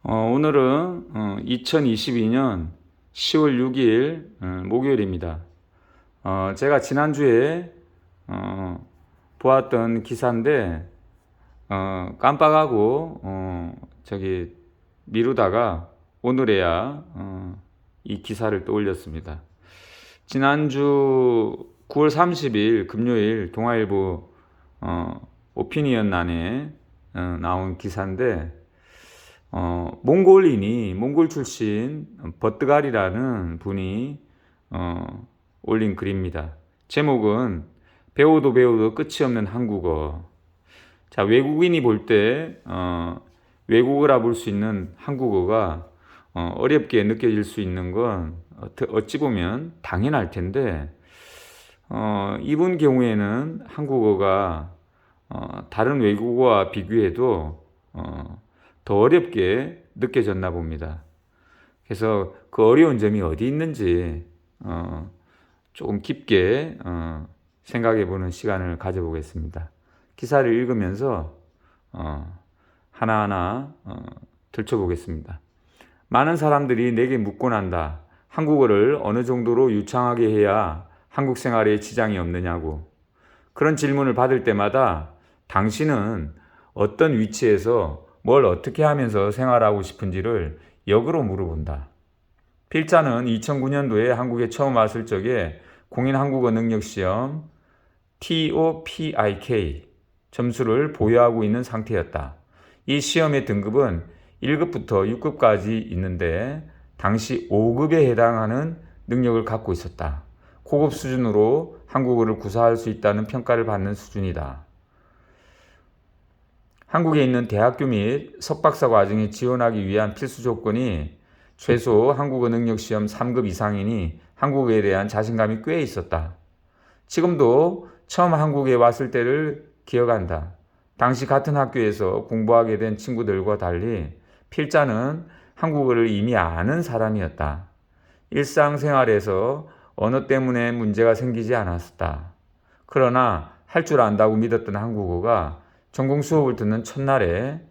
오늘은 2022년 10월 6일 목요일입니다. 제가 지난주에 보았던 기사인데 깜빡하고 미루다가 오늘에야 이 기사를 또 올렸습니다. 지난주 9월 30일 금요일 동아일보 오피니언란에 나온 기사인데 몽골 출신 버뜨갈이라는 분이 올린 글입니다. 제목은 배워도 끝이 없는 한국어. 자, 외국인이 볼 때 외국어라 볼 수 있는 한국어가 어렵게 느껴질 수 있는 건 어찌 보면 당연할 텐데 이분 경우에는 한국어가 다른 외국어와 비교해도 더 어렵게 느껴졌나 봅니다. 그래서 그 어려운 점이 어디 있는지 조금 깊게 생각해 보는 시간을 가져보겠습니다. 기사를 읽으면서 하나하나 들춰보겠습니다. 많은 사람들이 내게 묻곤 한다. 한국어를 어느 정도로 유창하게 해야 한국 생활에 지장이 없느냐고. 그런 질문을 받을 때마다 당신은 어떤 위치에서 뭘 어떻게 하면서 생활하고 싶은지를 역으로 물어본다. 필자는 2009년도에 한국에 처음 왔을 적에 공인 한국어 능력 시험 TOPIK 점수를 보유하고 있는 상태였다. 이 시험의 등급은 1급부터 6급까지 있는데 당시 5급에 해당하는 능력을 갖고 있었다. 고급 수준으로 한국어를 구사할 수 있다는 평가를 받는 수준이다. 한국에 있는 대학교 및 석박사 과정에 지원하기 위한 필수 조건이 최소 한국어 능력 시험 3급 이상이니 한국어에 대한 자신감이 꽤 있었다. 지금도 처음 한국에 왔을 때를 기억한다. 당시 같은 학교에서 공부하게 된 친구들과 달리 필자는 한국어를 이미 아는 사람이었다. 일상생활에서 언어 때문에 문제가 생기지 않았다. 그러나 할 줄 안다고 믿었던 한국어가 전공 수업을 듣는 첫날에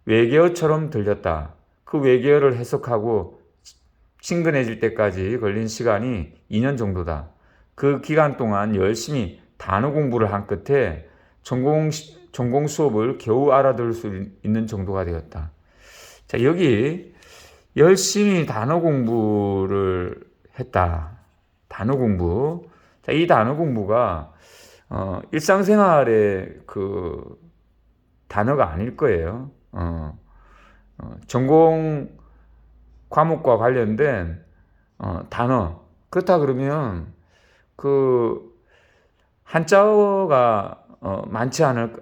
외계어처럼 들렸다. 그 외계어를 해석하고 친근해질 때까지 걸린 시간이 2년 정도다. 그 기간 동안 열심히 단어 공부를 한 끝에 전공 수업을 겨우 알아들을 수 있는 정도가 되었다. 자, 여기 열심히 단어 공부를 했다. 단어 공부. 자, 이 단어 공부가 일상생활의 그 단어가 아닐 거예요. 전공 과목과 관련된 단어. 그렇다 그러면 그 한자어가 많지 않을까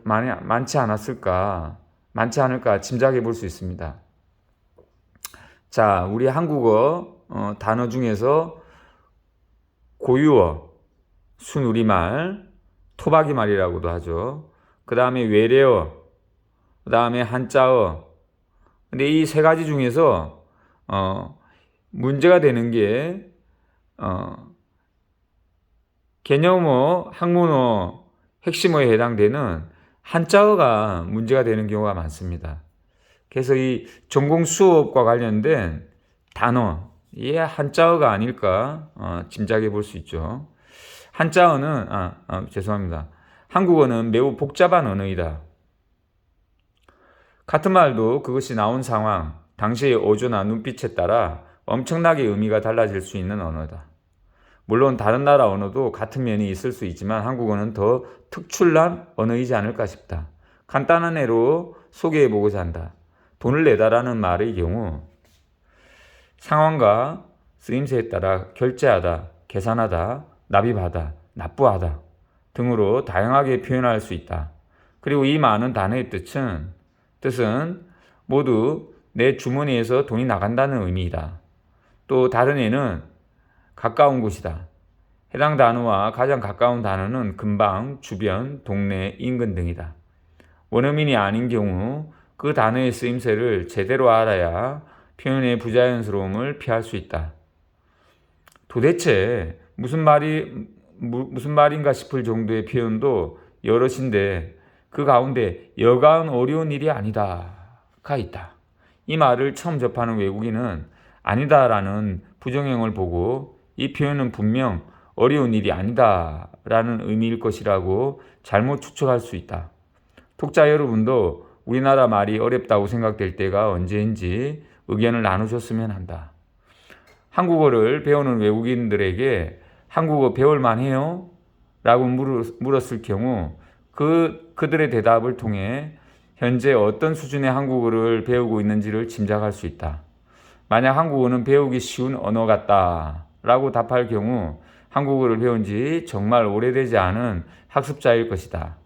짐작해 볼 수 있습니다. 자, 우리 한국어 단어 중에서 고유어, 순우리말, 토박이 말이라고도 하죠. 그 다음에 외래어, 그 다음에 한자어. 근데 이 세 가지 중에서 문제가 되는 게 개념어, 학문어, 핵심어에 해당되는 한자어가 문제가 되는 경우가 많습니다. 그래서 이 전공 수업과 관련된 단어, 이게 한자어가 아닐까 짐작해 볼 수 있죠. 한자어는 죄송합니다. 한국어는 매우 복잡한 언어이다. 같은 말도 그것이 나온 상황, 당시의 어조나 눈빛에 따라 엄청나게 의미가 달라질 수 있는 언어다. 물론 다른 나라 언어도 같은 면이 있을 수 있지만 한국어는 더 특출난 언어이지 않을까 싶다. 간단한 예로 소개해 보고자 한다. 돈을 내다라는 말의 경우 상황과 쓰임새에 따라 결제하다, 계산하다, 납입하다, 납부하다 등으로 다양하게 표현할 수 있다. 그리고 이 많은 단어의 뜻은 모두 내 주머니에서 돈이 나간다는 의미이다. 또 다른 예는 가까운 곳이다. 해당 단어와 가장 가까운 단어는 근방, 주변, 동네, 인근 등이다. 원어민이 아닌 경우 그 단어의 쓰임새를 제대로 알아야 표현의 부자연스러움을 피할 수 있다. 도대체 무슨 말인가 싶을 정도의 표현도 여럿인데 그 가운데 여간 어려운 일이 아니다가 있다. 이 말을 처음 접하는 외국인은 아니다라는 부정형을 보고 이 표현은 분명 어려운 일이 아니다라는 의미일 것이라고 잘못 추측할 수 있다. 독자 여러분도 우리나라 말이 어렵다고 생각될 때가 언제인지 의견을 나눠줬으면 한다. 한국어를 배우는 외국인들에게 한국어 배울만 해요? 라고 물었을 경우 그들의 대답을 통해 현재 어떤 수준의 한국어를 배우고 있는지를 짐작할 수 있다. 만약 한국어는 배우기 쉬운 언어 같다 라고 답할 경우 한국어를 배운 지 정말 오래되지 않은 학습자일 것이다.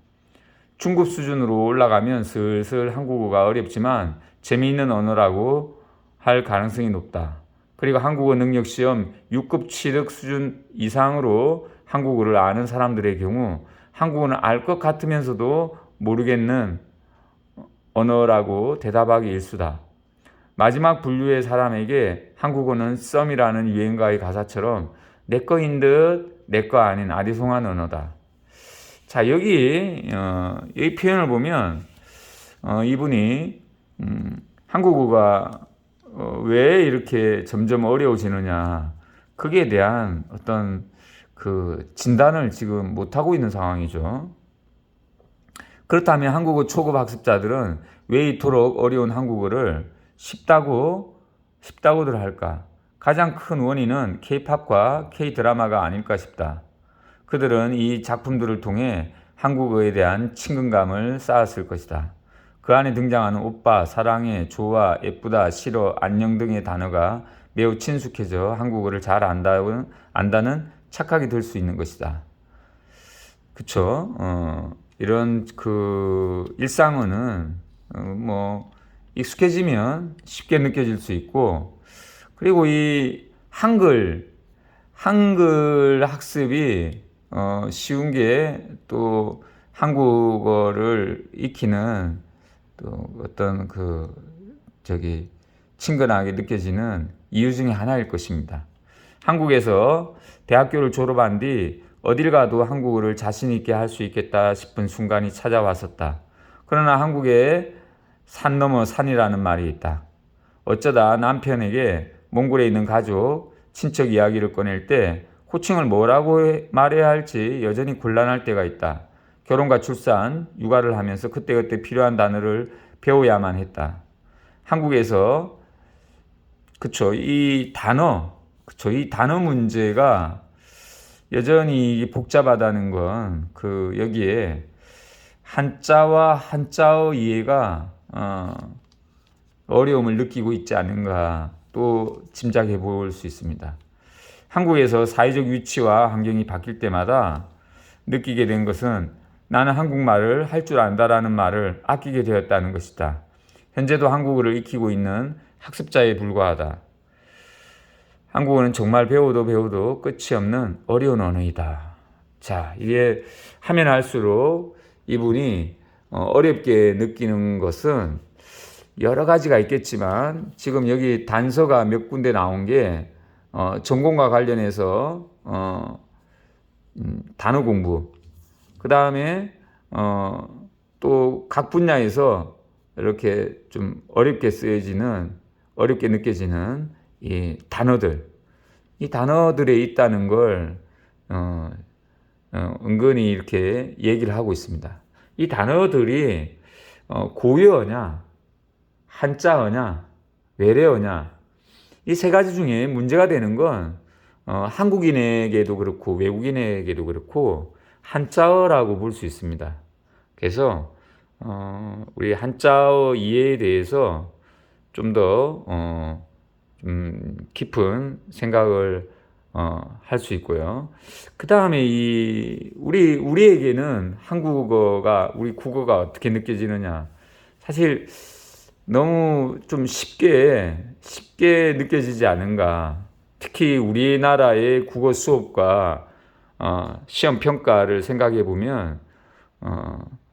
중급 수준으로 올라가면 슬슬 한국어가 어렵지만 재미있는 언어라고 할 가능성이 높다. 그리고 한국어 능력 시험 6급 취득 수준 이상으로 한국어를 아는 사람들의 경우 한국어는 알 것 같으면서도 모르겠는 언어라고 대답하기 일쑤다. 마지막 분류의 사람에게 한국어는 썸이라는 유행가의 가사처럼 내 거인 듯 내 거 아닌 아리송한 언어다. 자, 여기 이 표현을 보면 이분이 한국어가 왜 이렇게 점점 어려워지느냐, 거기에 대한 어떤 그 진단을 지금 못하고 있는 상황이죠. 그렇다면 한국어 초급 학습자들은 왜 이토록 어려운 한국어를 쉽다고들 할까? 가장 큰 원인은 K-팝과 K-드라마가 아닐까 싶다. 그들은 이 작품들을 통해 한국어에 대한 친근감을 쌓았을 것이다. 그 안에 등장하는 오빠, 사랑해, 좋아, 예쁘다, 싫어, 안녕 등의 단어가 매우 친숙해져 한국어를 잘 안다는 착각이 들 수 있는 것이다. 그쵸? 이런 그 일상어는 뭐 익숙해지면 쉽게 느껴질 수 있고, 그리고 이 한글 학습이 쉬운 게 또 한국어를 익히는 또 어떤 친근하게 느껴지는 이유 중에 하나일 것입니다. 한국에서 대학교를 졸업한 뒤 어딜 가도 한국어를 자신 있게 할 수 있겠다 싶은 순간이 찾아왔었다. 그러나 한국에 산 넘어 산이라는 말이 있다. 어쩌다 남편에게 몽골에 있는 가족, 친척 이야기를 꺼낼 때 호칭을 뭐라고 말해야 할지 여전히 곤란할 때가 있다. 결혼과 출산, 육아를 하면서 그때그때 필요한 단어를 배워야만 했다. 한국에서 이 단어 문제가 여전히 복잡하다는 건 여기에 한자와 한자어 이해가 어려움을 느끼고 있지 않은가 또 짐작해 볼 수 있습니다. 한국에서 사회적 위치와 환경이 바뀔 때마다 느끼게 된 것은 나는 한국말을 할 줄 안다라는 말을 아끼게 되었다는 것이다. 현재도 한국어를 익히고 있는 학습자에 불과하다. 한국어는 정말 배워도 끝이 없는 어려운 언어이다. 자, 이게 하면 할수록 이분이 어렵게 느끼는 것은 여러 가지가 있겠지만 지금 여기 단서가 몇 군데 나온 게 전공과 관련해서 단어 공부, 그 다음에 또 각 분야에서 이렇게 좀 어렵게 느껴지는 이 단어들, 이 단어들에 있다는 걸 은근히 이렇게 얘기를 하고 있습니다. 이 단어들이 고유어냐, 한자어냐, 외래어냐, 이 세 가지 중에 문제가 되는 건 한국인에게도 그렇고 외국인에게도 그렇고 한자어라고 볼 수 있습니다. 그래서 우리 한자어 이해에 대해서 좀 더 깊은 생각을 할 수 있고요. 그 다음에 우리에게는 우리 국어가 어떻게 느껴지느냐. 사실 너무 좀 쉽게 느껴지지 않은가. 특히 우리나라의 국어 수업과 시험 평가를 생각해 보면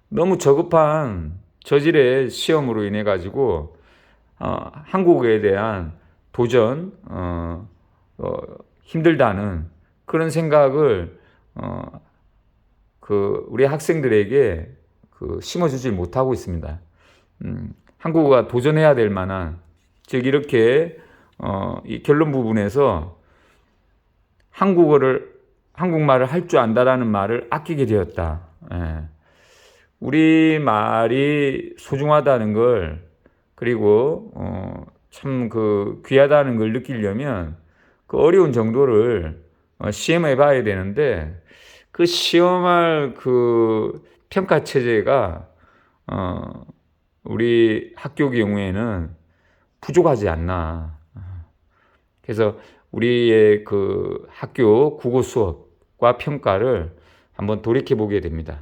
너무 저급한 저질의 시험으로 인해 가지고 한국어에 대한 도전 힘들다는 그런 생각을 우리 학생들에게 심어주지 못하고 있습니다. 한국어가 도전해야 될 만한 즉 이렇게 이 결론 부분에서 한국말을 할 줄 안다라는 말을 아끼게 되었다. 예. 우리 말이 소중하다는 걸, 그리고 참 그 귀하다는 걸 느끼려면 그 어려운 정도를 시험해 봐야 되는데, 그 시험할 그 평가 체제가 우리 학교 경우에는 부족하지 않나. 그래서 우리의 그 학교 국어 수업과 평가를 한번 돌이켜 보게 됩니다.